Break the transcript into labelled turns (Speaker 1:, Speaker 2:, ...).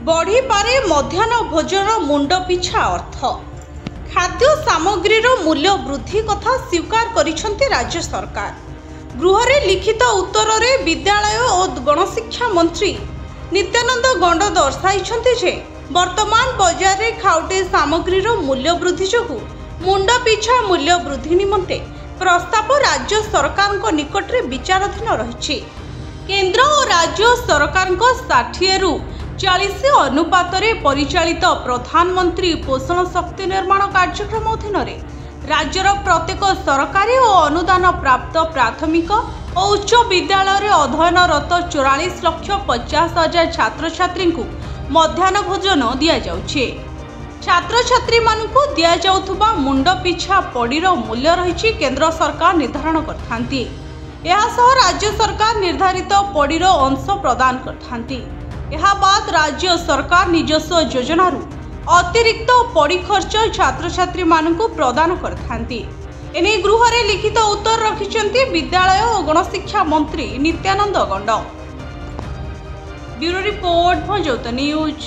Speaker 1: बढ़ीपारे मध्याह्न भोजन मुंड पिछा अर्थ खाद्य सामग्रीर मूल्य वृद्धि कथा स्वीकार करिसेंति राज्य सरकार। गृहरे लिखित उत्तर में विद्यालय और गणशिक्षा मंत्री नित्यानंद गंड दर्शाइछन्ति जे वर्तमान बजार में खाउटी सामग्रीर मूल्य वृद्धि जोगु मुंड पिछा मूल्य वृद्धि निमंते प्रस्ताव राज्य सरकार निकट में विचाराधीन रही। केंद्र और राज्य सरकार 60 रु 40 अनुपात परिचालित प्रधानमंत्री पोषण शक्ति निर्माण कार्यक्रम अधीन राज्यर प्रत्येक सरकारी और अनुदान प्राप्त प्राथमिक और उच्च विद्यालय अध्ययनरत 44,50,000 छात्र छात्री को मध्याह्न भोजन दि जाउछे। छात्र छात्री मानकु दिया जाउथुबा मुंड पिछा पड़ीर मूल्य रही केंद्र सरकार निर्धारण करथांती। एहासह राज्य सरकार निर्धारित पड़ीर अंश प्रदान करथांती। यह बाद राज्य सरकार निजस्व योजनारू अतिरिक्त पड़ी खर्च छात्र छात्री मानकु प्रदान करथांती। एने गृहरे लिखित उत्तर रखिछन्ति विद्यालय और गणशिक्षा मंत्री नित्यानंद गंड। ब्यूरो रिपोर्ट भंजौत न्यूज।